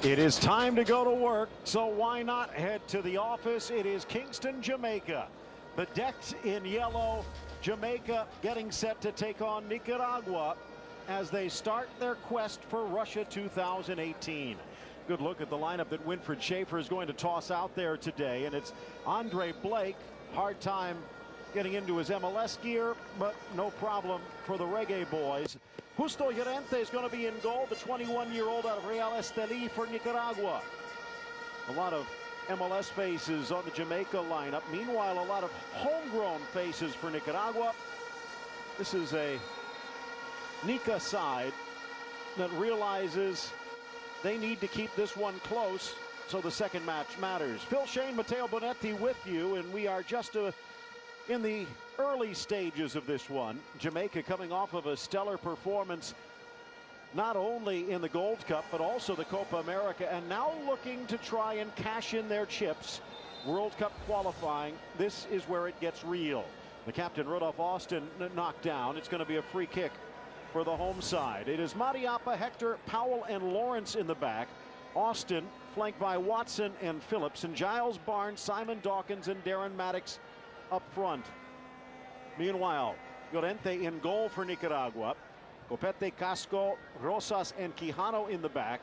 It is time to go to work, so why not head to the office? It is Kingston, Jamaica. Bedecked in yellow, Jamaica getting set to take on Nicaragua as they start their quest for Russia 2018. Good look at the lineup that Winfried Schaefer is going to toss out there today, and it's Andre Blake. Hard time getting into his MLS gear, but no problem for the Reggae boys. Justo Llorente is going to be in goal, the 21-year-old out of Real Estelí for Nicaragua. A lot of MLS faces on the Jamaica lineup. Meanwhile, a lot of homegrown faces for Nicaragua. This is a Nica side that realizes they need to keep this one close, so the second match matters. Phil Shane, Matteo Bonetti with you, and we are just in the early stages of this one. Jamaica coming off of a stellar performance, not only in the Gold Cup, but also the Copa America, and now looking to try and cash in their chips. World Cup qualifying, this is where it gets real. The captain, Rudolph Austin, knocked down. It's going to be a free kick for the home side. It is Mariappa, Hector, Powell, and Lawrence in the back. Austin flanked by Watson and Phillips, and Giles, Barnes, Simon Dawkins, and Darren Maddox up front. Meanwhile, Llorente in goal for Nicaragua. Copete, Casco, Rosas, and Quijano in the back.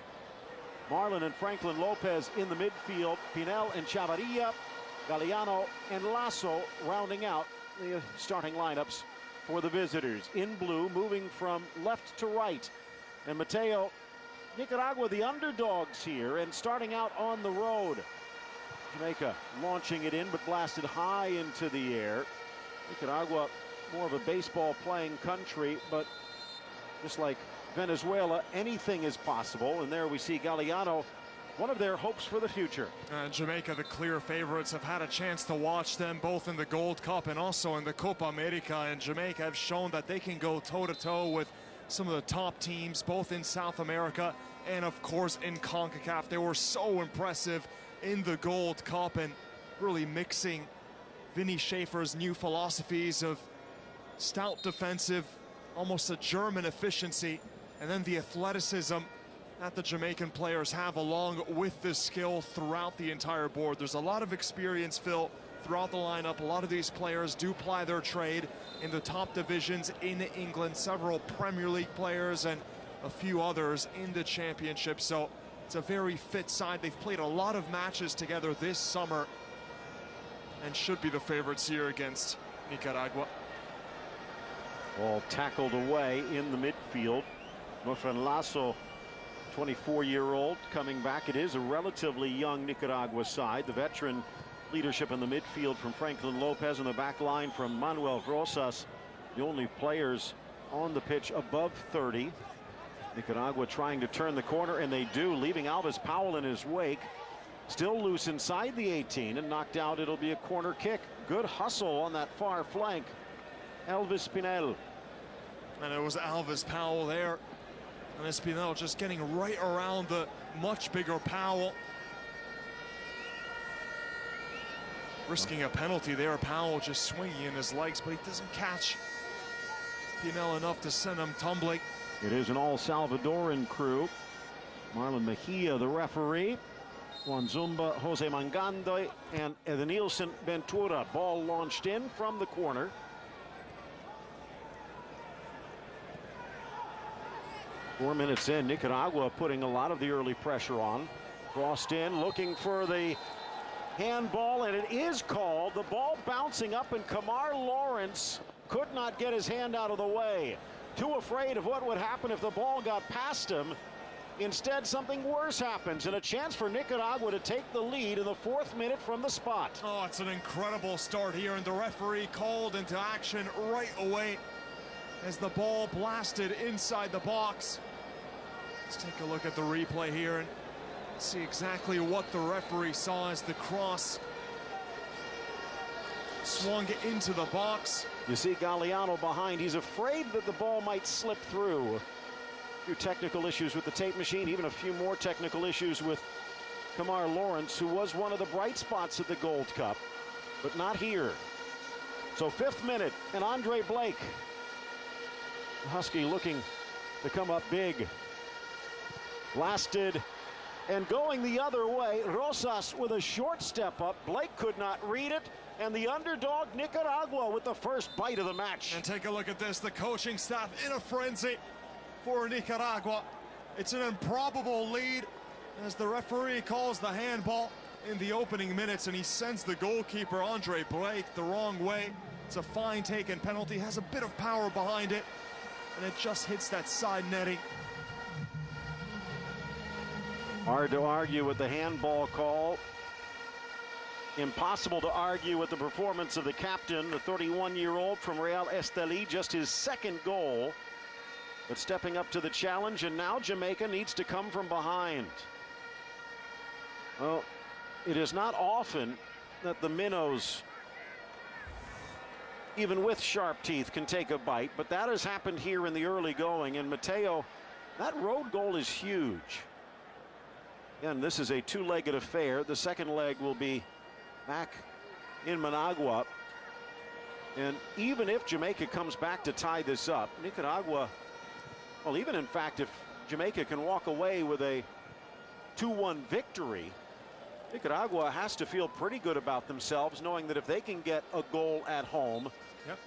Marlon and Franklin Lopez in the midfield. Pinel and Chavarria, Galeano and Lasso rounding out the starting lineups for the visitors. In blue, moving from left to right. And Mateo, Nicaragua the underdogs here and starting out on the road. Jamaica launching it in, but blasted high into the air. Nicaragua, more of a baseball playing country, but just like Venezuela, anything is possible. And there we see Galeano, one of their hopes for the future. Jamaica, the clear favorites, have had a chance to watch them both in the Gold Cup and also in the Copa America. And Jamaica have shown that they can go toe-to-toe with some of the top teams, both in South America and, of course, in CONCACAF. They were so impressive in the Gold Cup and really mixing Vinny Schaefer's new philosophies of stout defensive, almost a German efficiency, and then the athleticism that the Jamaican players have along with the skill throughout the entire board. There's a lot of experience, Phil, throughout the lineup. A lot of these players do ply their trade in the top divisions in England, several Premier League players and a few others in the championship. So it's a very fit side. They've played a lot of matches together this summer and should be the favorites here against Nicaragua. Ball tackled away in the midfield. Mofran Lasso, 24-year-old, coming back. It is a relatively young Nicaragua side. The veteran leadership in the midfield from Franklin Lopez, and the back line from Manuel Rosas, the only players on the pitch above 30. Nicaragua trying to turn the corner, and they do, leaving Alvis Powell in his wake. Still loose inside the 18 and knocked out. It'll be a corner kick. Good hustle on that far flank. Elvis Pinel. And it was Alvis Powell there. And Espinel just getting right around the much bigger Powell. Risking a penalty there. Powell just swinging in his legs, but he doesn't catch Pinel enough to send him tumbling. It is an all Salvadoran crew. Marlon Mejia, the referee. Juan Zumba, Jose Mangando, and Edenilson Ventura. Ball launched in from the corner. Four minutes in, Nicaragua putting a lot of the early pressure on. Crossed in, looking for the handball, and it is called. The ball bouncing up, and Kamar Lawrence could not get his hand out of the way. Too afraid of what would happen if the ball got past him. Instead, something worse happens, and a chance for Nicaragua to take the lead in the 4th minute from the spot. Oh, it's an incredible start here, and the referee called into action right away as the ball blasted inside the box. Let's take a look at the replay here and see exactly what the referee saw as the cross swung into the box. You see Galeano behind. He's afraid that the ball might slip through. A few technical issues with the tape machine, even a few more technical issues with Kamar Lawrence, who was one of the bright spots at the Gold Cup, but not here. So 5th minute, and Andre Blake, Husky looking to come up big. Blasted And going the other way, Rosas with a short step up. Blake could not read it. And the underdog, Nicaragua, with the first bite of the match. And take a look at this. The coaching staff in a frenzy for Nicaragua. It's an improbable lead as the referee calls the handball in the opening minutes, and he sends the goalkeeper, Andre Blake, the wrong way. It's a fine taken penalty, has a bit of power behind it, and it just hits that side netting. Hard to argue with the handball call. Impossible to argue with the performance of the captain, the 31-year-old from Real Estelí, just his second goal. But stepping up to the challenge, and now Jamaica needs to come from behind. Well, it is not often that the minnows, even with sharp teeth, can take a bite, but that has happened here in the early going. And Mateo, that road goal is huge. Again, this is a two-legged affair. The second leg will be back in Managua. And even if Jamaica comes back to tie this up, Nicaragua, well, even in fact, if Jamaica can walk away with a 2-1 victory, Nicaragua has to feel pretty good about themselves, knowing that if they can get a goal at home,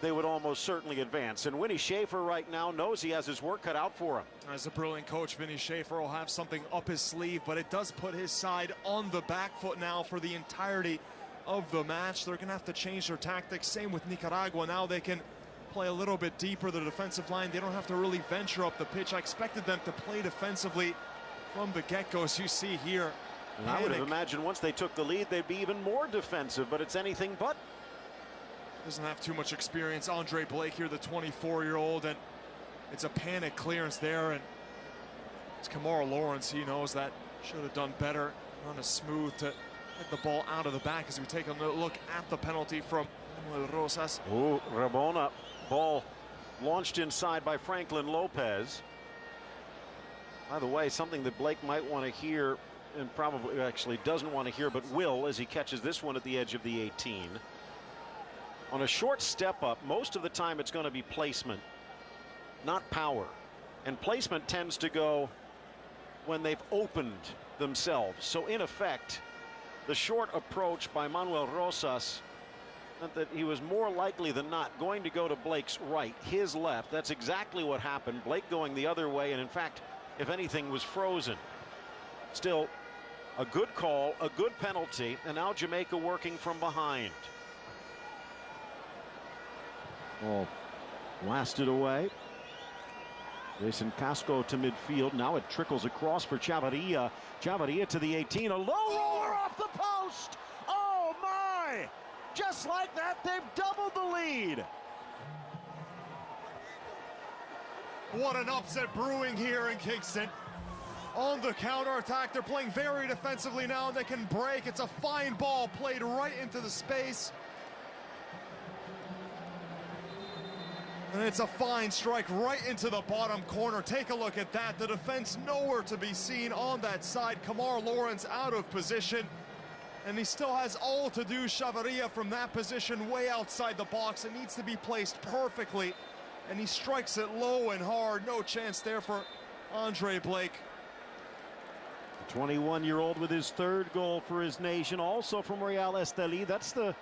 they would almost certainly advance. And Winnie Schaefer right now knows he has his work cut out for him. As a brilliant coach, Vinny Schaefer will have something up his sleeve, but it does put his side on the back foot now for the entirety of the match. They're going to have to change their tactics. Same with Nicaragua. Now they can play a little bit deeper the defensive line. They don't have to really venture up the pitch. I expected them to play defensively from the get-go, as you see here. And I would have imagined once they took the lead, they'd be even more defensive, but it's anything but. Doesn't have too much experience. Andre Blake here, the 24-year-old, and it's a panic clearance there. And it's Kamara Lawrence. He knows that should have done better. Run a smooth to get the ball out of the back as we take a look at the penalty from Manuel Rosas. Ooh, Rabona. Ball launched inside by Franklin Lopez. By the way, something that Blake might want to hear, and probably actually doesn't want to hear, but will, as he catches this one at the edge of the 18. On a short step up, most of the time it's going to be placement, not power. And placement tends to go when they've opened themselves. So in effect, the short approach by Manuel Rosas meant that he was more likely than not going to go to Blake's right, his left. That's exactly what happened. Blake going the other way, and in fact, if anything, was frozen. Still, a good call, a good penalty, and now Jamaica working from behind. Ball blasted away. Jason Casco to midfield. Now it trickles across for Chavarria. Chavarria to the 18. A low roller off the post. Oh my! Just like that, they've doubled the lead. What an upset brewing here in Kingston. On the counterattack, they're playing very defensively now. They can break. It's a fine ball played right into the space. And it's a fine strike right into the bottom corner. Take a look at that. The defense nowhere to be seen on that side. Kamar Lawrence out of position. And he still has all to do. Chavarria from that position way outside the box. It needs to be placed perfectly. And he strikes it low and hard. No chance there for Andre Blake. 21-year-old with his third goal for his nation, also from Real Estelí. That's the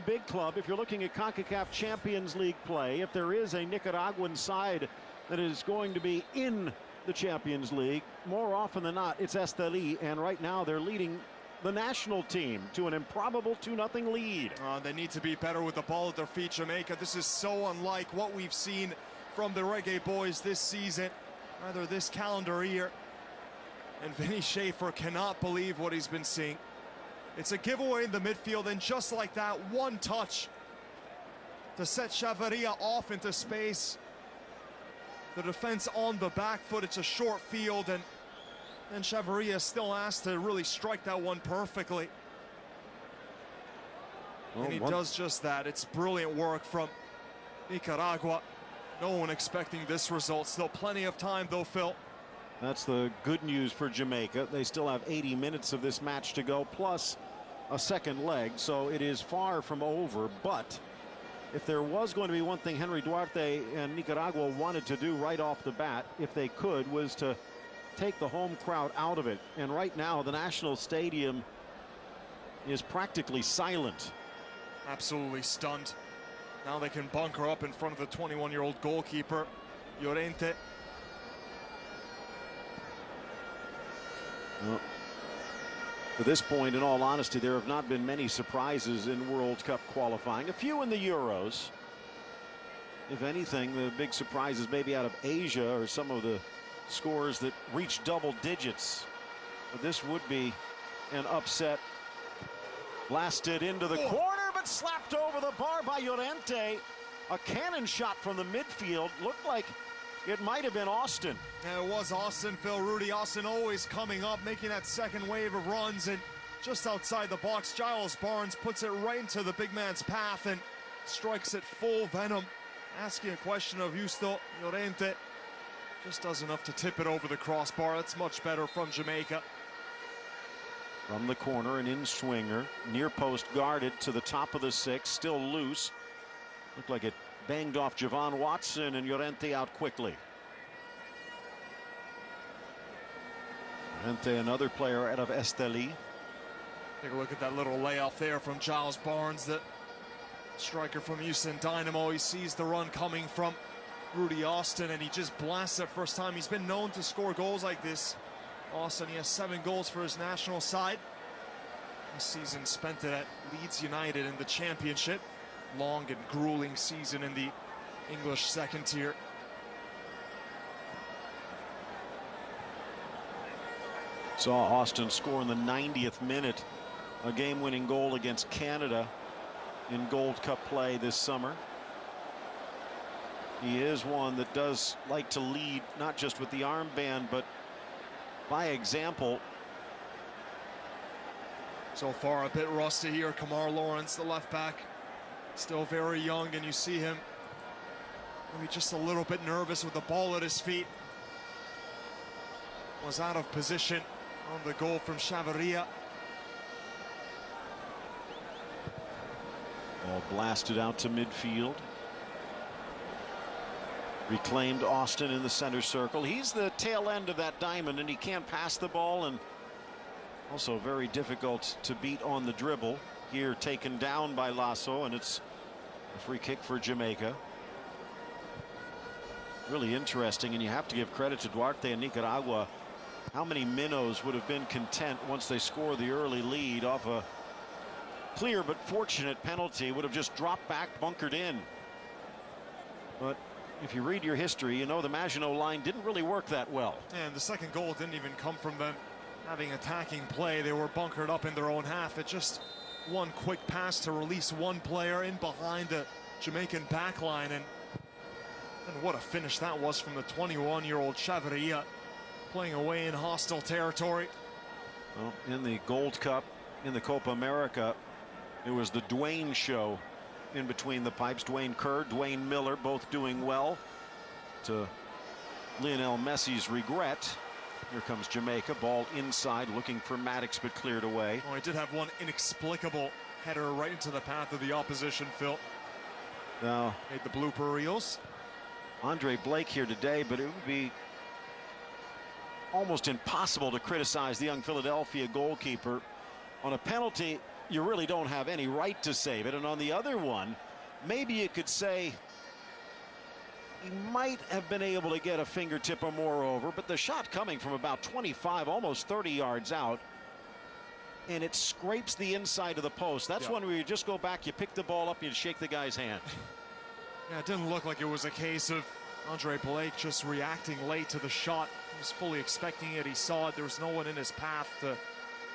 big club. If you're looking at CONCACAF Champions League play, if there is a Nicaraguan side that is going to be in the Champions League, more often than not, it's Estelí. And right now they're leading the national team to an improbable 2-0 lead. They need to be better with the ball at their feet, Jamaica. This is so unlike what we've seen from the Reggae Boys this season, rather this calendar year. And Vinny Schaefer cannot believe what he's been seeing. It's a giveaway in the midfield, and just like that, one touch to set Chavarria off into space. The defense on the back foot. It's a short field, and then Chavarria still asked to really strike that one perfectly. And he does just that. It's brilliant work from Nicaragua. No one expecting this result. Still plenty of time, though, Phil. That's the good news for Jamaica. They still have 80 minutes of this match to go, plus a second leg, so it is far from over. But if there was going to be one thing Henry Duarte and Nicaragua wanted to do right off the bat, if they could, was to take the home crowd out of it. And right now, the National Stadium is practically silent. Absolutely stunned. Now they can bunker up in front of the 21-year-old goalkeeper, Llorente. Well, to this point, in all honesty, there have not been many surprises in World Cup qualifying. A few in the Euros. If anything, the big surprises maybe out of Asia or some of the scores that reach double digits. But this would be an upset. Blasted into the corner, but slapped over the bar by Llorente. A cannon shot from the midfield. Looked like it might have been Austin. Yeah, it was Austin, Phil. Rudy Austin always coming up, making that second wave of runs, and just outside the box, Giles Barnes puts it right into the big man's path and strikes it full venom. Asking a question of Justo Llorente. Just does enough to tip it over the crossbar. That's much better from Jamaica. From the corner, an in-swinger. Near post guarded to the top of the six. Still loose. Looked like it banged off Javon Watson, and Llorente out quickly. Llorente, another player out of Esteli. Take a look at that little layoff there from Giles Barnes, the striker from Houston Dynamo. He sees the run coming from Rudy Austin, and he just blasts it. First time he's been known to score goals like this. Austin, he has 7 goals for his national side. This season spent it at Leeds United in the championship. Long and grueling season in the English second tier. Saw Austin score in the 90th minute. A game-winning goal against Canada in Gold Cup play this summer. He is one that does like to lead, not just with the armband, but by example. So far a bit rusty here. Kamar Lawrence, the left back, still very young, and you see him maybe just a little bit nervous with the ball at his feet. Was out of position on the goal from Chavarria. Ball blasted out to midfield. Reclaimed Austin in the center circle. He's the tail end of that diamond, and he can't pass the ball, and also very difficult to beat on the dribble. Here taken down by Lasso, and it's a free kick for Jamaica. Really interesting, and you have to give credit to Duarte and Nicaragua. How many minnows would have been content once they score the early lead off a clear but fortunate penalty? Would have just dropped back, bunkered in. But if you read your history, you know the Maginot line didn't really work that well. And the second goal didn't even come from them having attacking play. They were bunkered up in their own half. It just one quick pass to release one player in behind the Jamaican backline, and what a finish that was from the 21-year-old Chavarria, playing away in hostile territory. Well, in the Gold Cup, in the Copa America, it was the Dwayne show in between the pipes. Dwayne Kerr, Dwayne Miller, both doing well, to Lionel Messi's regret. Here comes Jamaica, ball inside, looking for Maddox, but cleared away. Oh, he did have one inexplicable header right into the path of the opposition, Phil. Now, made the blooper reels. Andre Blake here today, but it would be almost impossible to criticize the young Philadelphia goalkeeper. On a penalty, you really don't have any right to save it, and on the other one, maybe you could say he might have been able to get a fingertip or more over, but the shot coming from about 25, almost 30 yards out, and it scrapes the inside of the post. That's one where you just go back, you pick the ball up, you shake the guy's hand. Yeah, it didn't look like it was a case of Andre Blake just reacting late to the shot. He was fully expecting it. He saw it. There was no one in his path to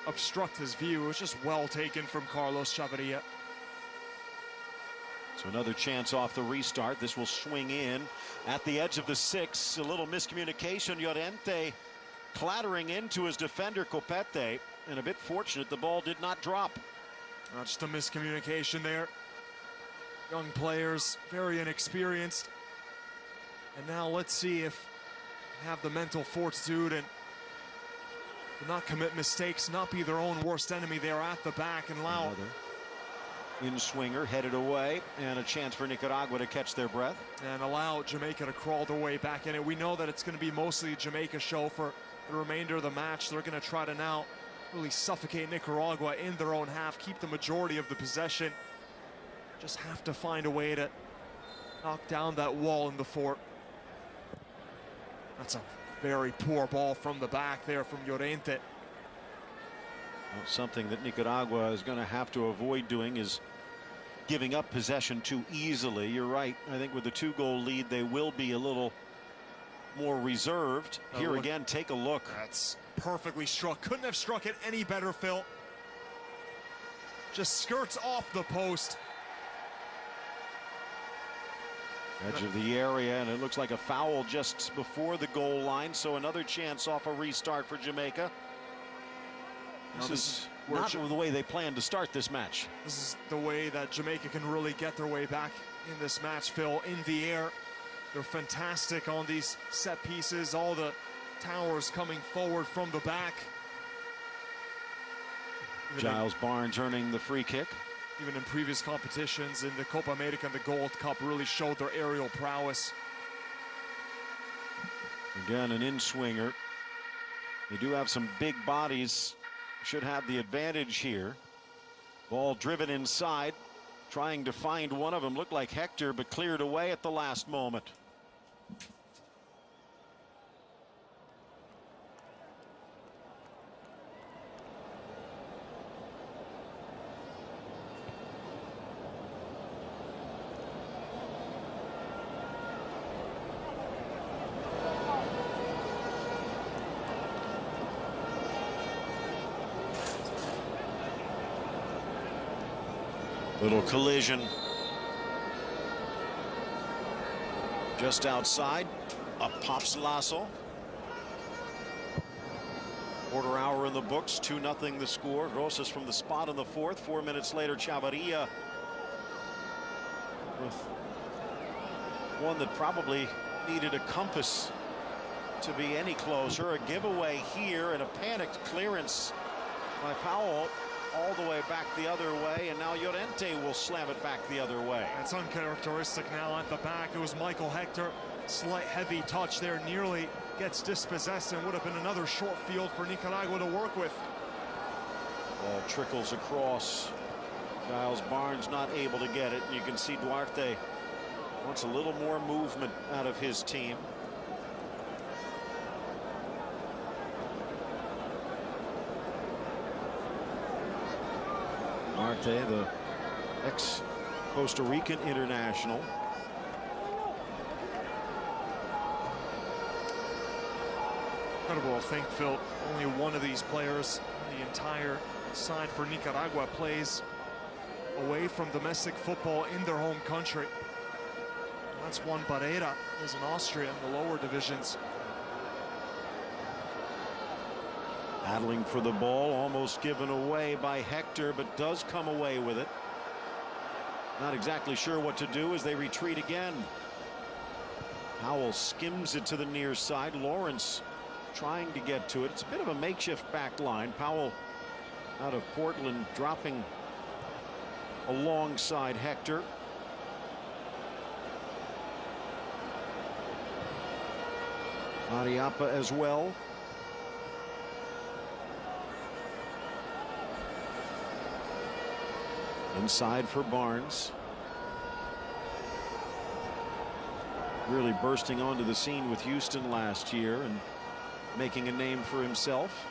obstruct his view. It was just well taken from Carlos Chavarria. So another chance off the restart. This will swing in at the edge of the 6. A little miscommunication. Llorente clattering into his defender Copete, and a bit fortunate the ball did not drop. Just a miscommunication there. Young players, very inexperienced. And now let's see if they have the mental fortitude and not commit mistakes, not be their own worst enemy there at the back, and allow in-swinger headed away, and a chance for Nicaragua to catch their breath. And allow Jamaica to crawl their way back in it. We know that it's going to be mostly a Jamaica show for the remainder of the match. They're going to try to now really suffocate Nicaragua in their own half, keep the majority of the possession. Just have to find a way to knock down that wall in the fort. That's a very poor ball from the back there from Llorente. Well, something that Nicaragua is going to have to avoid doing is giving up possession too easily. You're right. I think with the 2-goal lead, they will be a little more reserved. Here again, take a look. That's perfectly struck. Couldn't have struck it any better, Phil. Just skirts off the post. Edge of the area, and it looks like a foul just before the goal line. So another chance off a restart for Jamaica. This is not the way they plan to start this match. This is the way that Jamaica can really get their way back in this match, Phil. In the air, they're fantastic on these set pieces. All the towers coming forward from the back. Giles Barnes earning the free kick. Even in previous competitions in the Copa America and the Gold Cup, really showed their aerial prowess. Again, an in-swinger. They do have some big bodies. Should have the advantage here. Ball driven inside, trying to find one of them. Looked like Hector, but cleared away at the last moment. Little collision just outside. Up pops Lasso. Quarter hour in the books. 2-0 the score. Rosas from the spot in the fourth. 4 minutes later, Chavarria with one that probably needed a compass to be any closer. A giveaway here and a panicked clearance by Powell. All the way back the other way, and now Llorente will slam it back the other way. It's uncharacteristic now at the back. It was Michael Hector. Slight heavy touch there, nearly gets dispossessed, and would have been another short field for Nicaragua to work with. Ball trickles across. Giles Barnes not able to get it, and you can see Duarte wants a little more movement out of his team. Parte, the ex-Costa Rican international. Incredible to think, Phil, only one of these players on the entire side for Nicaragua plays away from domestic football in their home country. That's Juan Barrera, is in Austria in the lower divisions. Battling for the ball, almost given away by Hector, but does come away with it. Not exactly sure what to do as they retreat again. Powell skims it to the near side. Lawrence trying to get to it. It's a bit of a makeshift back line. Powell out of Portland dropping alongside Hector. Mariapa as well. Inside for Barnes. Really bursting onto the scene with Houston last year and making a name for himself.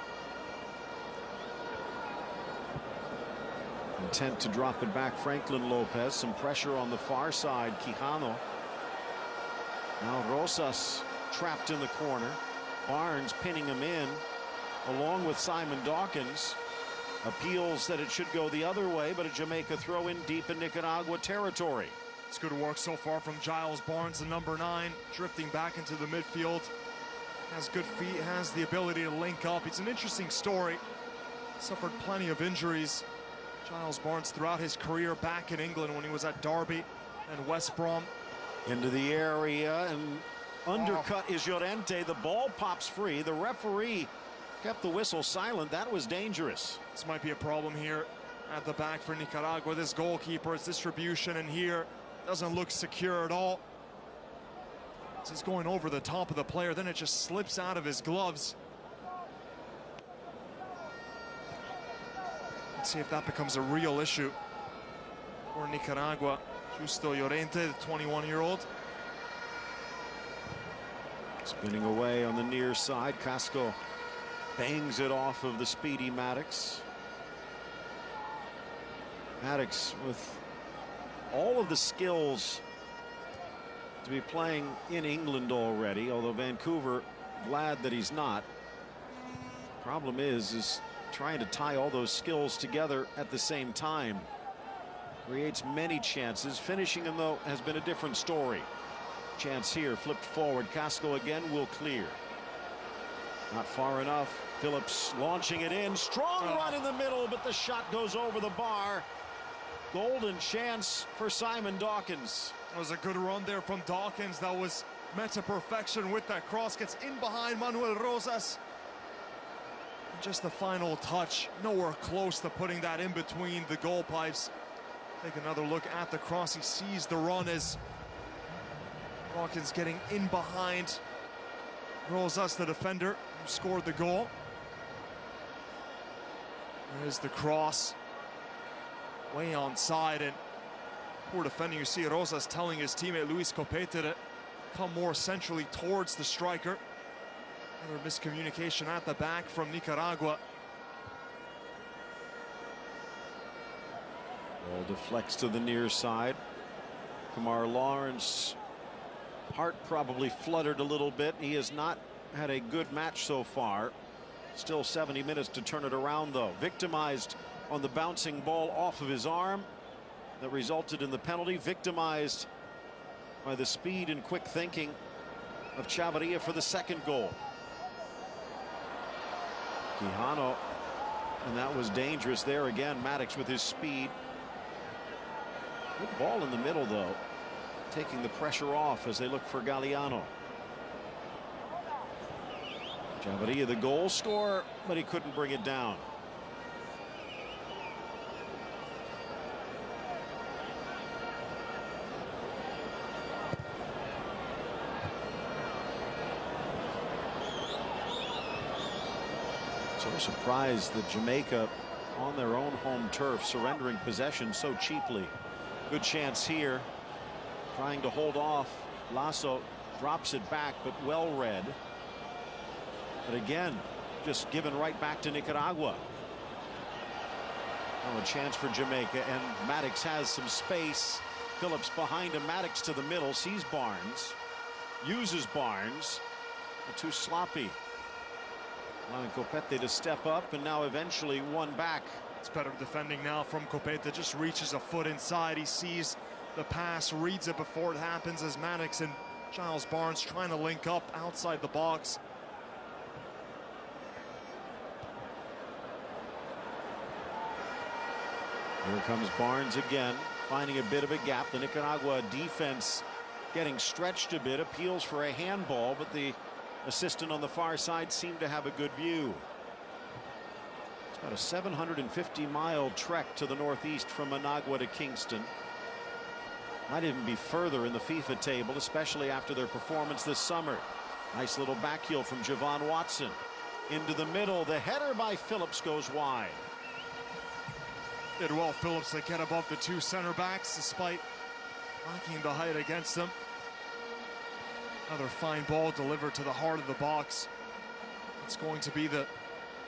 Intent to drop it back. Franklin Lopez. Some pressure on the far side. Quijano. Now Rosas trapped in the corner. Barnes pinning him in along with Simon Dawkins. Appeals that it should go the other way, but a Jamaica throw in deep in Nicaragua territory. It's good work so far from Giles Barnes, the number 9, drifting back into the midfield. Has good feet, has the ability to link up. It's an interesting story. Suffered plenty of injuries. Giles Barnes throughout his career back in England when he was at Derby and West Brom. Into the area and undercut is Llorente. The ball pops free. The referee kept the whistle silent. That was dangerous. This might be a problem here at the back for Nicaragua. This goalkeeper's distribution in here doesn't look secure at all. This is going over the top of the player, then it just slips out of his gloves. Let's see if that becomes a real issue for Nicaragua. Justo Llorente, the 21-year-old. Spinning away on the near side. Casco bangs it off of the speedy Maddox. Maddox with all of the skills to be playing in England already, although Vancouver, glad that he's not. Problem is trying to tie all those skills together at the same time. Creates many chances. Finishing them, though, has been a different story. Chance here, flipped forward. Casco again will clear. Not far enough. Phillips launching it in. Strong run in the middle, but the shot goes over the bar. Golden chance for Simon Dawkins. That was a good run there from Dawkins. That was met to perfection with that cross. Gets in behind Manuel Rosas. Just the final touch. Nowhere close to putting that in between the goal pipes. Take another look at the cross. He sees the run as Dawkins getting in behind Rosas, the defender who scored the goal. There's the cross. Way onside, and poor defending. You see Rosas telling his teammate Luis Copete to come more centrally towards the striker. Another miscommunication at the back from Nicaragua. Ball deflects to the near side. Kamar Lawrence, heart probably fluttered a little bit. He has not had a good match so far. Still 70 minutes to turn it around, though. Victimized on the bouncing ball off of his arm that resulted in the penalty. Victimized by the speed and quick thinking of Chavarria for the second goal. Quijano, and that was dangerous there again. Maddox with his speed. Good ball in the middle, though, taking the pressure off as they look for Galeano. Chavarria, the goal scorer, but he couldn't bring it down. So surprised that Jamaica, on their own home turf, surrendering possession so cheaply. Good chance here, trying to hold off. Lasso drops it back, but well read. But again, just given right back to Nicaragua. Now a chance for Jamaica, and Maddox has some space. Phillips behind him. Maddox to the middle, sees Barnes, uses Barnes, but too sloppy. Allowing Copete to step up, and now eventually one back. It's better defending now from Copete. Just reaches a foot inside. He sees the pass, reads it before it happens, as Maddox and Giles Barnes trying to link up outside the box. Here comes Barnes again, finding a bit of a gap. The Nicaragua defense getting stretched a bit. Appeals for a handball, but the assistant on the far side seemed to have a good view. It's about a 750-mile trek to the northeast from Managua to Kingston. Might even be further in the FIFA table, especially after their performance this summer. Nice little back heel from Javon Watson. Into the middle, the header by Phillips goes wide. Did well, Phillips, to get above the two center backs despite lacking the height against them. Another fine ball delivered to the heart of the box. It's going to be the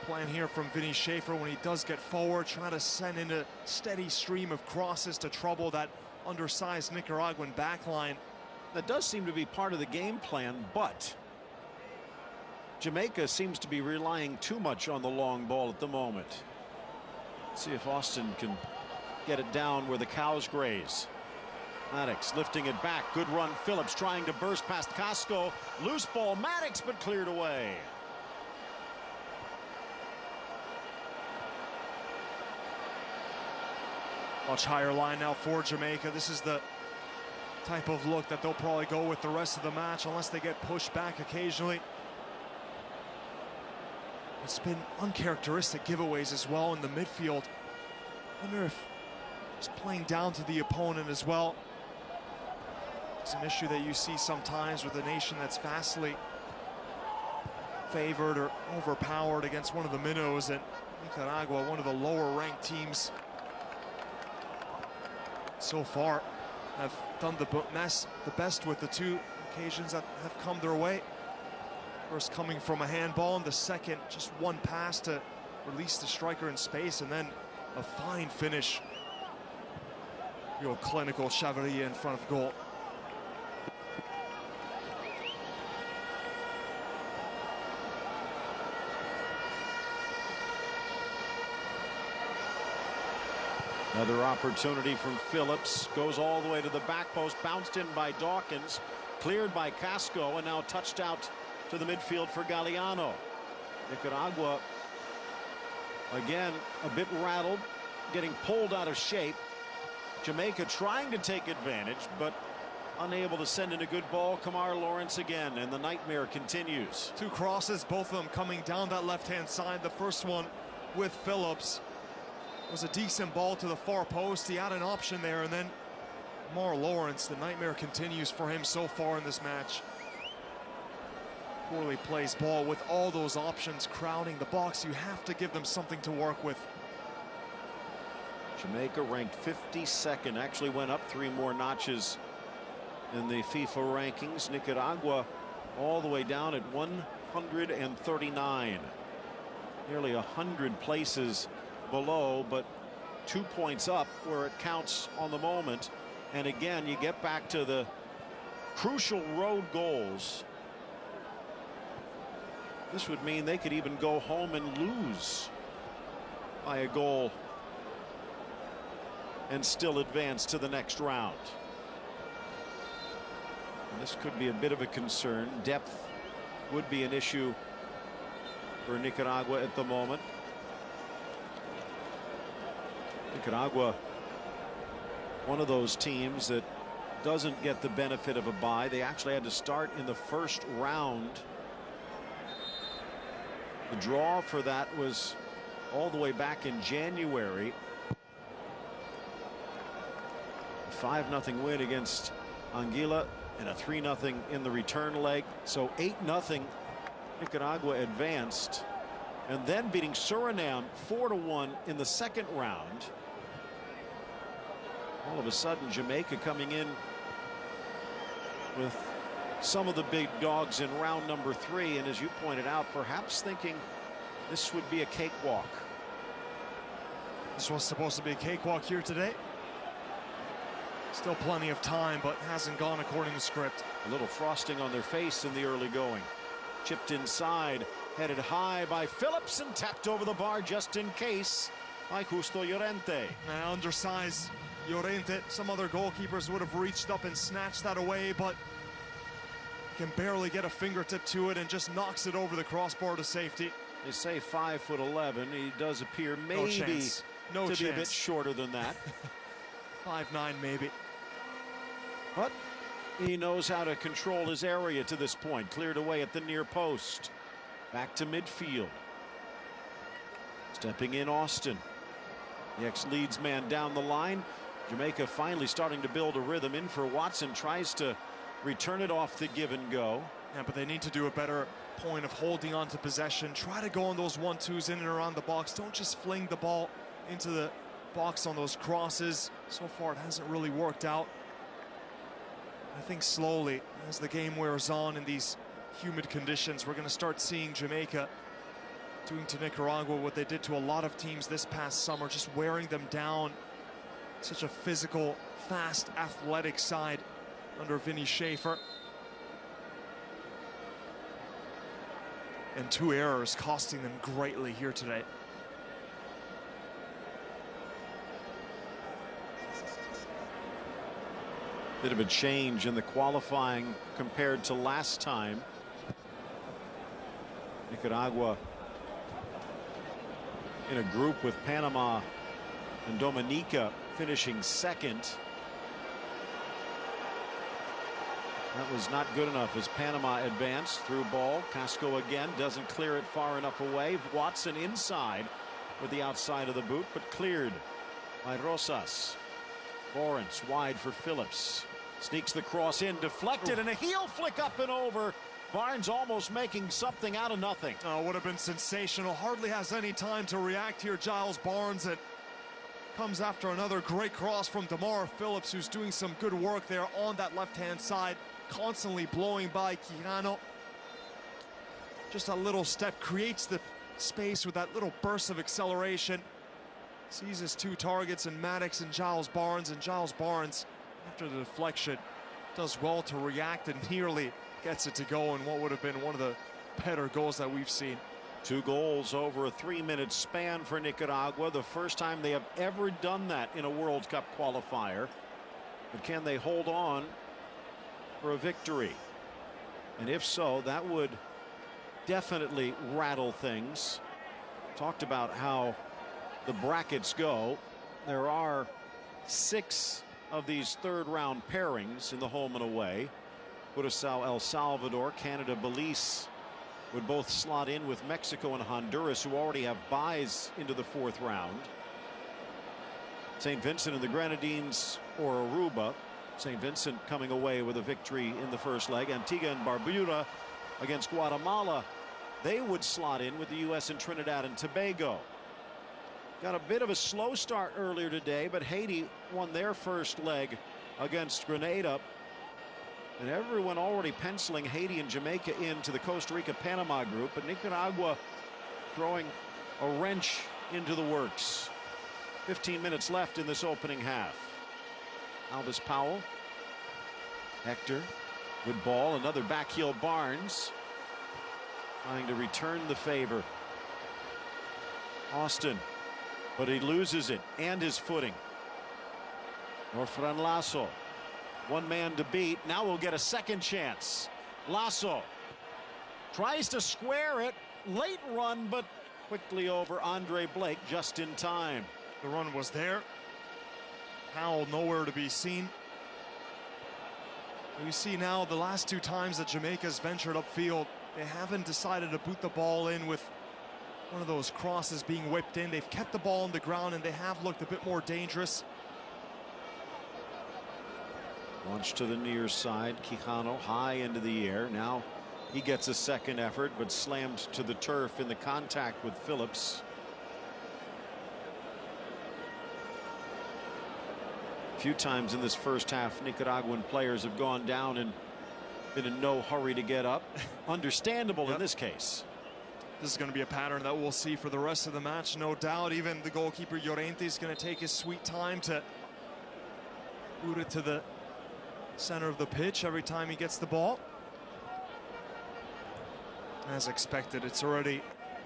plan here from Vinny Schaefer when he does get forward, trying to send in a steady stream of crosses to trouble that undersized Nicaraguan backline. That does seem to be part of the game plan, but Jamaica seems to be relying too much on the long ball at the moment. Let's see if Austin can get it down where the cows graze. Maddox lifting it back. Good run. Phillips trying to burst past Casco. Loose ball. Maddox, but cleared away. Much higher line now for Jamaica. This is the type of look that they'll probably go with the rest of the match unless they get pushed back occasionally. It's been uncharacteristic giveaways as well in the midfield. I wonder if it's playing down to the opponent as well. It's an issue that you see sometimes with a nation that's vastly favored or overpowered against one of the minnows, and Nicaragua, one of the lower-ranked teams so far, have done the best with the two occasions that have come their way. First coming from a handball, and the second just one pass to release the striker in space, and then a fine finish. Real clinical Chavarria in front of goal. Another opportunity from Phillips, goes all the way to the back post, bounced in by Dawkins, cleared by Casco, and now touched out to the midfield for Galeano. Nicaragua, again, a bit rattled, getting pulled out of shape. Jamaica trying to take advantage, but unable to send in a good ball. Kamar Lawrence again, and the nightmare continues. Two crosses, both of them coming down that left-hand side. The first one with Phillips was a decent ball to the far post. He had an option there, and then Kamar Lawrence, the nightmare continues for him so far in this match. Poorly placed ball with all those options crowding the box. You have to give them something to work with. Jamaica ranked 52nd, actually went up 3 more notches in the FIFA rankings. Nicaragua all the way down at 139. Nearly 100 places below, but 2 points up where it counts on the moment. And again, you get back to the crucial road goals. This would mean they could even go home and lose by a goal and still advance to the next round. And this could be a bit of a concern. Depth would be an issue for Nicaragua at the moment. Nicaragua, one of those teams that doesn't get the benefit of a bye. They actually had to start in the first round. The draw for that was all the way back in January. 5-0 win against Anguilla and a 3-0 in the return leg. So 8-0 Nicaragua advanced, and then beating Suriname 4-1 in the second round. All of a sudden, Jamaica coming in with some of the big dogs in round number 3, and as you pointed out, perhaps thinking this would be a cakewalk. This was supposed to be a cakewalk here today. Still plenty of time, but hasn't gone according to script. A little frosting on their face in the early going. Chipped inside, headed high by Phillips, and tapped over the bar just in case by Justo Llorente. Undersized Llorente. Some other goalkeepers would have reached up and snatched that away, but can barely get a fingertip to it and just knocks it over the crossbar to safety. They say 5'11". He does appear maybe to be a bit shorter than that. 5'9" maybe. But he knows how to control his area to this point. Cleared away at the near post. Back to midfield. Stepping in Austin. The ex-Leeds man down the line. Jamaica finally starting to build a rhythm. In for Watson. Tries to return it off the give and go. Yeah, but they need to do a better point of holding on to possession. Try to go on those 1-2s in and around the box. Don't just fling the ball into the box on those crosses. So far it hasn't really worked out. I think slowly, as the game wears on in these humid conditions, we're going to start seeing Jamaica doing to Nicaragua what they did to a lot of teams this past summer, just wearing them down. Such a physical, fast, athletic side under Vinny Schaefer. And 2 errors costing them greatly here today. Bit of a change in the qualifying compared to last time. Nicaragua in a group with Panama and Dominica finishing second. That was not good enough as Panama advanced through ball. Casco again doesn't clear it far enough away. Watson inside with the outside of the boot, but cleared by Rosas. Lawrence wide for Phillips. Sneaks the cross in, deflected, and a heel flick up and over. Barnes almost making something out of nothing. Oh, would have been sensational. Hardly has any time to react here, Giles Barnes. It comes after another great cross from Damar Phillips, who's doing some good work there on that left-hand side, constantly blowing by Quijano. Just a little step, creates the space with that little burst of acceleration. Sees his two targets in Maddox and Giles Barnes, after the deflection, does well to react and nearly gets it to go in what would have been one of the better goals that we've seen. 2 goals over a 3-minute span for Nicaragua. The first time they have ever done that in a World Cup qualifier. But can they hold on for a victory? And if so, that would definitely rattle things. Talked about how the brackets go. There are 6 of these third-round pairings in the home and away. Curaçao, El Salvador, Canada, Belize would both slot in with Mexico and Honduras, who already have byes into the 4th round. St. Vincent and the Grenadines or Aruba. St. Vincent coming away with a victory in the first leg. Antigua and Barbuda against Guatemala. They would slot in with the U.S. and Trinidad and Tobago. Got a bit of a slow start earlier today, but Haiti won their first leg against Grenada. And everyone already penciling Haiti and Jamaica into the Costa Rica-Panama group, but Nicaragua throwing a wrench into the works. 15 minutes left in this opening half. Alvis Powell. Hector. Good ball. Another backheel Barnes. Trying to return the favor. Austin. But he loses it and his footing. Orfran Lasso. One man to beat. Now we'll get a second chance. Lasso tries to square it. Late run, but quickly over Andre Blake just in time. The run was there. Powell nowhere to be seen. We see now the last 2 times that Jamaica's ventured upfield, they haven't decided to boot the ball in with one of those crosses being whipped in. They've kept the ball on the ground and they have looked a bit more dangerous. Launch to the near side. Quijano high into the air. Now he gets a second effort, but slammed to the turf in the contact with Phillips. A few times in this first half, Nicaraguan players have gone down and been in no hurry to get up. Understandable in this case. This is going to be a pattern that we'll see for the rest of the match, no doubt. Even the goalkeeper Llorente is going to take his sweet time to boot it to the center of the pitch every time he gets the ball. As expected, it's already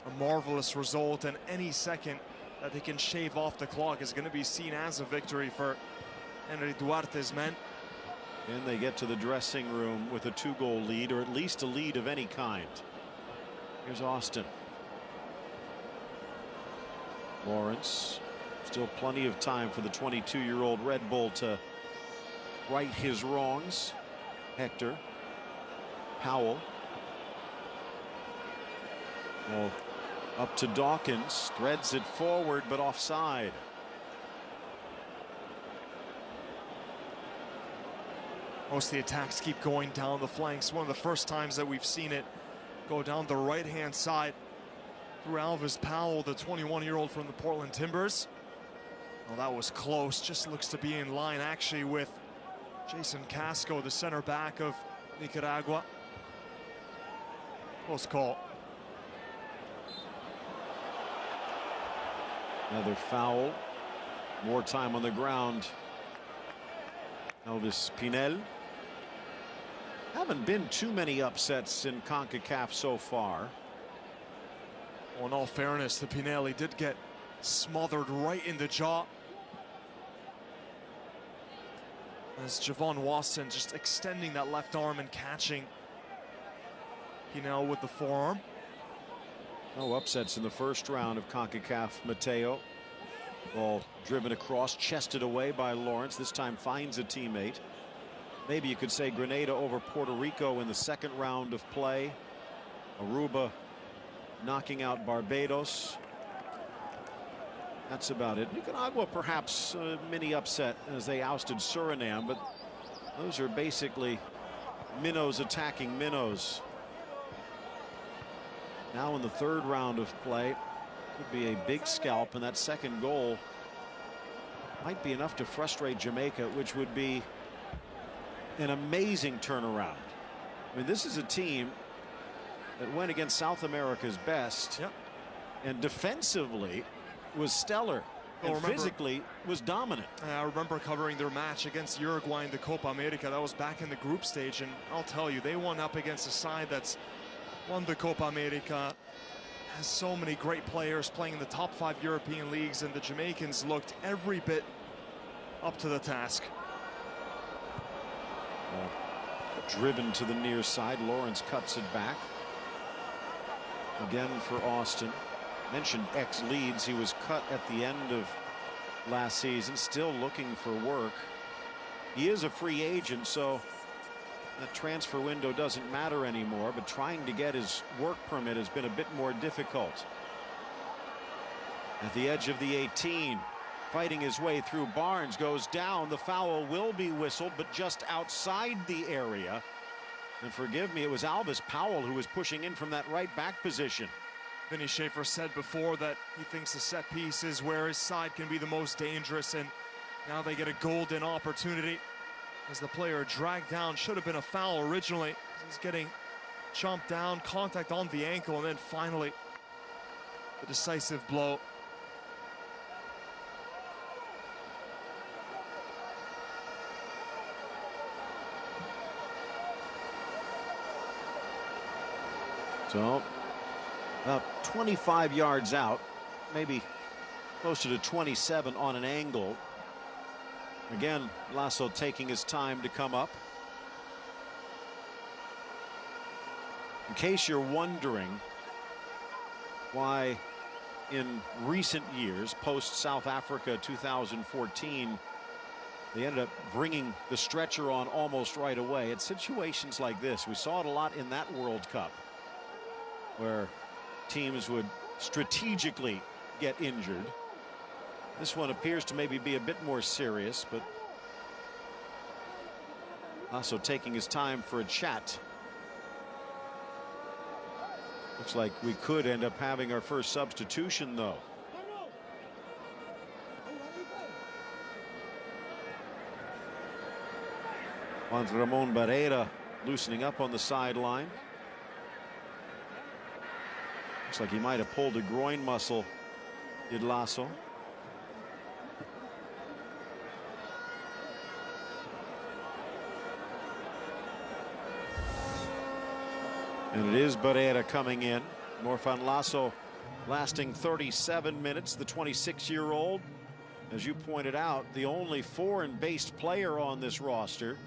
a marvelous result, and any second that they can shave off the clock is going to be seen as a victory for Henry Duarte's men. And they get to the dressing room with a 2-goal lead, or at least a lead of any kind. Here's Austin. Lawrence. Still plenty of time for the 22-year-old Red Bull to right his wrongs. Hector. Powell. Well, up to Dawkins. Threads it forward, but offside. Most of the attacks keep going down the flanks. One of the first times that we've seen it go down the right-hand side through Alvis Powell, the 21-year-old from the Portland Timbers. Well, that was close. Just looks to be in line, actually, with Jason Casco, the center back of Nicaragua. Close call. Another foul. More time on the ground. Elvis Pinel. Haven't been too many upsets in CONCACAF so far. Well, in all fairness, the Pinelli did get smothered right in the jaw. As Javon Watson just extending that left arm and catching Pinel with the forearm. No upsets in the first round of CONCACAF. Mateo. Ball driven across, chested away by Lawrence. This time finds a teammate. Maybe you could say Grenada over Puerto Rico in the second round of play. Aruba knocking out Barbados. That's about it. Nicaragua perhaps a mini upset as they ousted Suriname, but those are basically minnows attacking minnows. Now in the third round of play, could be a big scalp, and that second goal might be enough to frustrate Jamaica, which would be an amazing turnaround. I mean, this is a team that went against South America's best, and defensively was stellar, and physically was dominant. I remember covering their match against Uruguay in the Copa America. That was back in the group stage, and I'll tell you, they won up against a side that's won the Copa America, has so many great players playing in the top 5 European leagues, and the Jamaicans looked every bit up to the task. Driven to the near side, Lawrence cuts it back. Again for Austin. Mentioned ex-Leeds. He was cut at the end of last season, still looking for work. He is a free agent, so that transfer window doesn't matter anymore, but trying to get his work permit has been a bit more difficult. At the edge of the 18, fighting his way through, Barnes goes down. The foul will be whistled, but just outside the area. And forgive me, it was Alvis Powell who was pushing in from that right back position. Vinny Schaefer said before that he thinks the set piece is where his side can be the most dangerous, and now they get a golden opportunity as the player dragged down. Should have been a foul originally. He's getting chomped down, contact on the ankle, and then finally the decisive blow. So about 25 yards out, maybe closer to 27 on an angle. Again, Lasso taking his time to come up. In case you're wondering why in recent years, post South Africa 2014, they ended up bringing the stretcher on almost right away. It's situations like this. We saw it a lot in that World Cup, where teams would strategically get injured. This one appears to maybe be a bit more serious, but also taking his time for a chat. Looks like we could end up having our first substitution, though. Juan Ramon Barrera loosening up on the sideline. Looks like he might have pulled a groin muscle, did Lasso. And it is Barrera coming in. Morfan Lasso lasting 37 minutes. The 26-year-old, as you pointed out, the only foreign-based player on this roster,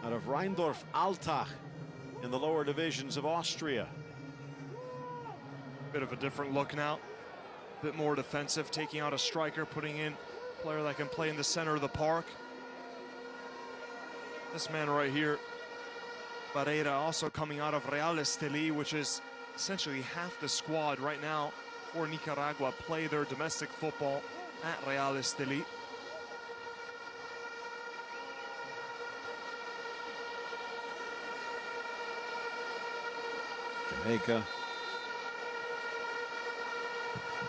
out of Rheindorf Altach in the lower divisions of Austria. Bit of a different look now, a bit more defensive, taking out a striker, putting in a player that can play in the center of the park. This man right here, Barrera, also coming out of Real Estelí, which is essentially half the squad right now for Nicaragua, play their domestic football at Real Estelí. Jamaica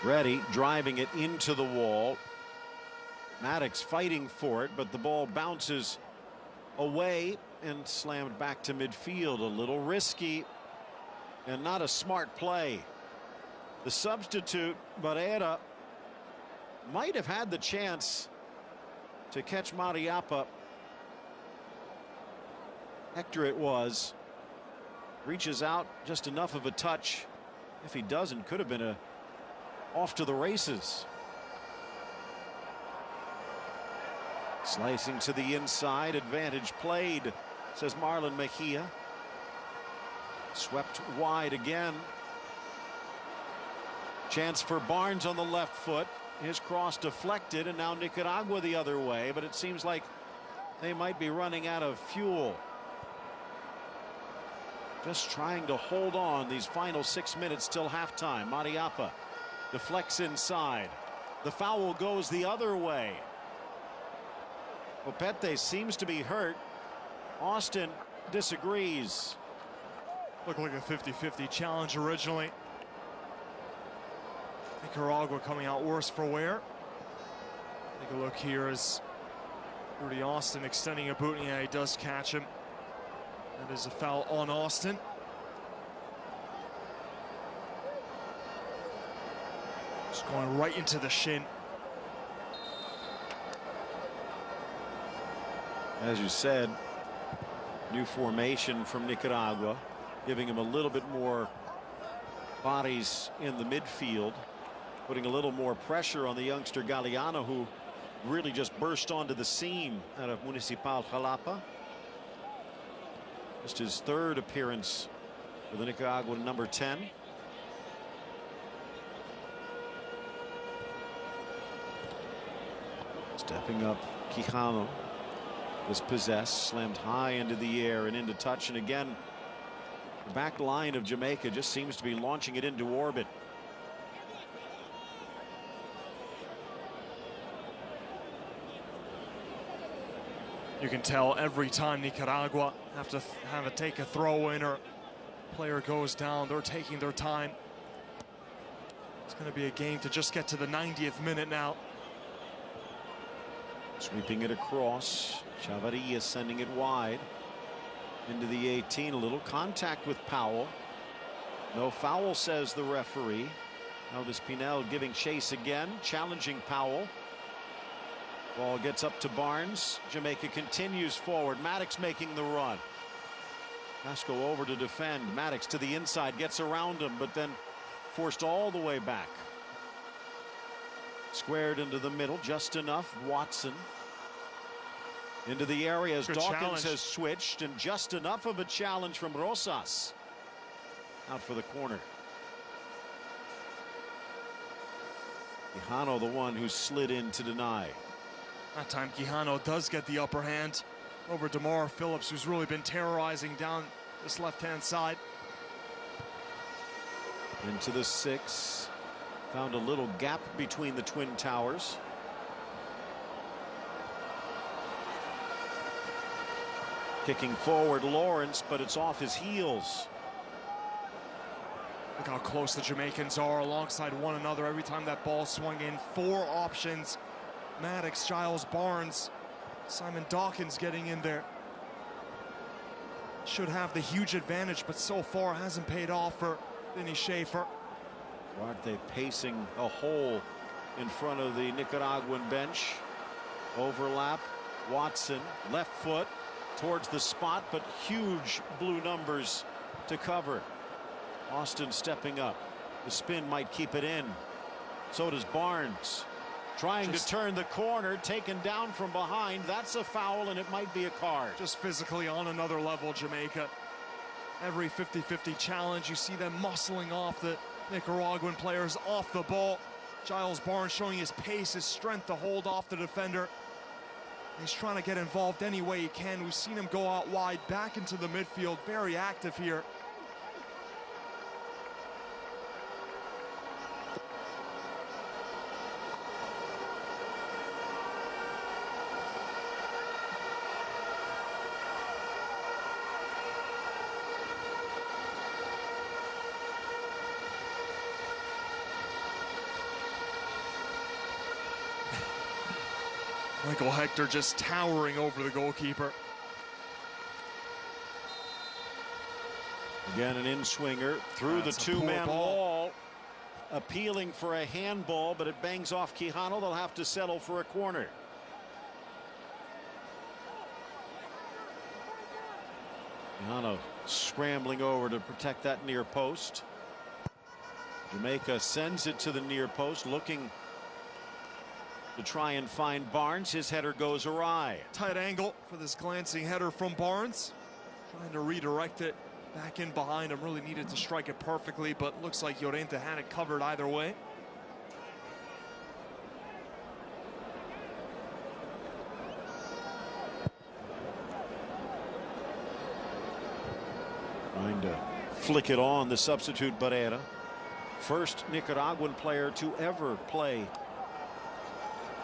ready, driving it into the wall. Maddox fighting for it, but the ball bounces away and slammed back to midfield. A little risky and not a smart play. The substitute, Barrera, might have had the chance to catch Mariappa. Hector it was. Reaches out, just enough of a touch. If he doesn't, could have been a off to the races. Slicing to the inside, advantage played, says Marlon Mejia. Swept wide again. Chance for Barnes on the left foot. His cross deflected, and now Nicaragua the other way, but it seems like they might be running out of fuel. Just trying to hold on these final 6 minutes till halftime. Mariappa deflects inside. The foul goes the other way. Opete seems to be hurt. Austin disagrees. Looked like a 50-50 challenge originally. Nicaragua coming out worse for wear. Take a look here as Rudy Austin extending a boot. Yeah, he does catch him. That is a foul on Austin. Just going right into the shin. As you said, new formation from Nicaragua, giving him a little bit more bodies in the midfield, putting a little more pressure on the youngster Galeano, who really just burst onto the scene out of Municipal Jalapa. Just his third appearance for the Nicaraguan number 10. Stepping up, Quijano was possessed, slammed high into the air and into touch, and again the back line of Jamaica just seems to be launching it into orbit. You can tell every time Nicaragua have to take a throw in or player goes down, they're taking their time. It's going to be a game to just get to the 90th minute now. Sweeping it across. Chavarria sending it wide into the 18. A little contact with Powell. No foul, says the referee. Elvis Pinel giving chase again, challenging Powell. Ball gets up to Barnes. Jamaica continues forward. Maddox making the run. Pasco over to defend. Maddox to the inside, gets around him, but then forced all the way back. Squared into the middle, just enough. Watson into the area as Dawkins challenge. Has switched, and just enough of a challenge from Rosas. Out for the corner. Quijano, the one who slid in to deny. That time Quijano does get the upper hand over DeMar Phillips, who's really been terrorizing down this left-hand side. Into the 6. Found a little gap between the Twin Towers. Kicking forward Lawrence, but it's off his heels. Look how close the Jamaicans are alongside one another every time that ball swung in. 4 options. Maddox, Giles, Barnes, Simon Dawkins getting in there. Should have the huge advantage, but so far hasn't paid off for Vinny Schaefer. Parte pacing a hole in front of the Nicaraguan bench. Overlap. Watson, left foot towards the spot, but huge blue numbers to cover. Austin stepping up. The spin might keep it in. So does Barnes. Trying to turn the corner, taken down from behind. That's a foul, and it might be a card. Just physically on another level, Jamaica. Every 50-50 challenge, you see them muscling off the Nicaraguan players off the ball. Giles Barnes showing his pace, his strength to hold off the defender. He's trying to get involved any way he can. We've seen him go out wide, back into the midfield, very active here. Michael Hector just towering over the goalkeeper. Again, an in-swinger through the two-man wall. Appealing for a handball, but it bangs off Quijano. They'll have to settle for a corner. Quijano scrambling over to protect that near post. Jamaica sends it to the near post, looking to try and find Barnes. His header goes awry. Tight angle for this glancing header from Barnes. Trying to redirect it back in behind him. Really needed to strike it perfectly, but looks like Llorente had it covered either way. Trying to flick it on the substitute Barrera. First Nicaraguan player to ever play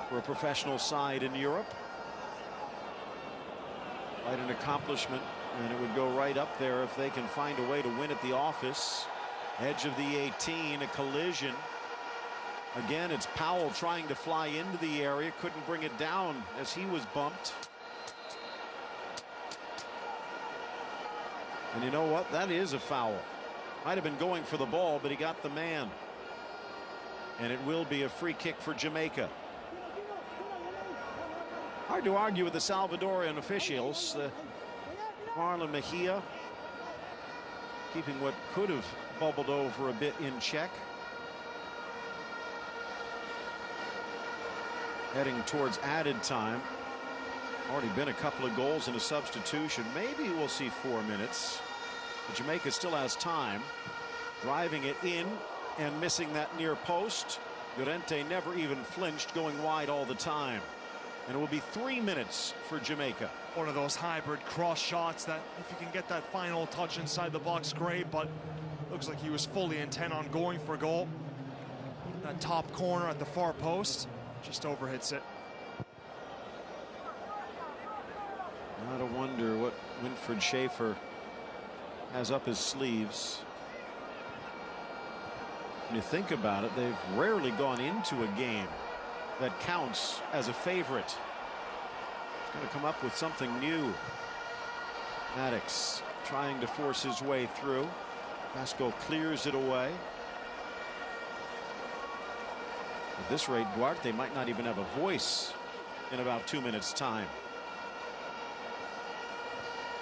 for a professional side in Europe. Quite an accomplishment And it would go right up there if they can find a way to win at the office. Edge of the 18, a collision. Again, it's Powell trying to fly into the area, couldn't bring it down as he was bumped. And you know what? That is a foul. Might have been going for the ball, but he got the man. And it will be a free kick for Jamaica. Hard to argue with the Salvadorian officials. Marlon Mejia keeping what could have bubbled over a bit in check. Heading towards added time. Already been a couple of goals and a substitution. Maybe we'll see 4 minutes. But Jamaica still has time. Driving it in and missing that near post. Llorente never even flinched, going wide all the time. And it will be 3 minutes for Jamaica. One of those hybrid cross shots that if you can get that final touch inside the box, great, but looks like he was fully intent on going for goal. That top corner at the far post just overhits it. Not a wonder what Winfried Schaefer has up his sleeves. When you think about it, they've rarely gone into a game that counts as a favorite. He's going to come up with something new. Maddox trying to force his way through. Vasco clears it away. At this rate, Duarte might not even have a voice in about 2 minutes' time.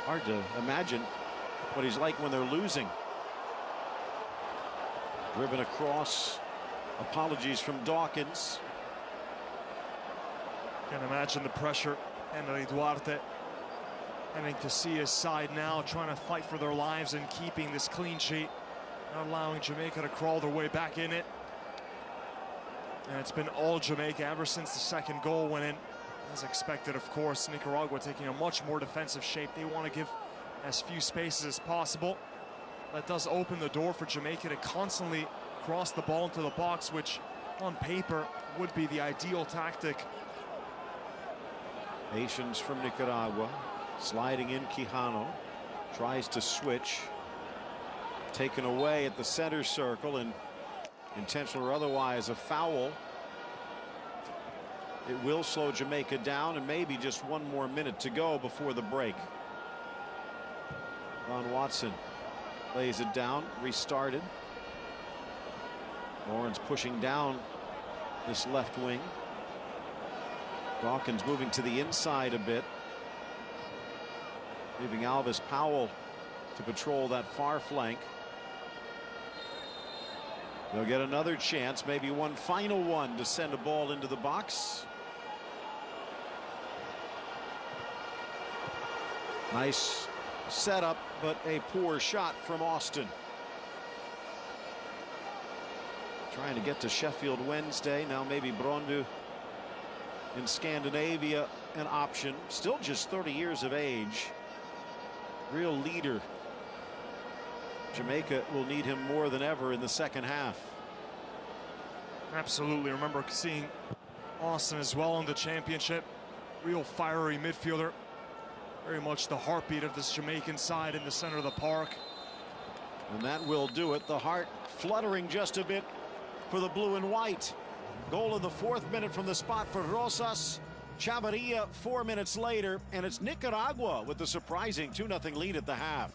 Hard to imagine what he's like when they're losing. Driven across. Apologies from Dawkins. Can't imagine the pressure. Henry Duarte having to see his side now, trying to fight for their lives and keeping this clean sheet, not allowing Jamaica to crawl their way back in it. And it's been all Jamaica ever since the second goal went in. As expected, of course, Nicaragua taking a much more defensive shape. They want to give as few spaces as possible. That does open the door for Jamaica to constantly cross the ball into the box, which on paper would be the ideal tactic. Patience from Nicaragua. Sliding in Quijano. Tries to switch. Taken away at the center circle, and intentional or otherwise a foul. It will slow Jamaica down, and maybe just 1 more minute to go before the break. Ron Watson lays it down, restarted. Lawrence pushing down this left wing. Dawkins moving to the inside a bit, leaving Alvis Powell to patrol that far flank. They'll get another chance, maybe one final one, to send a ball into the box. Nice setup, but a poor shot from Austin. Trying to get to Sheffield Wednesday. Now maybe Brøndby in Scandinavia an option. Still just 30 years of age. Real leader. Jamaica will need him more than ever in the second half. Absolutely. Remember seeing Austin as well in the championship. Real fiery midfielder. Very much the heartbeat of this Jamaican side in the center of the park. And that will do it. The heart fluttering just a bit for the blue and white. Goal in the 4th minute from the spot for Rosas. Chavarria 4 minutes later, and it's Nicaragua with the surprising 2-0 lead at the half.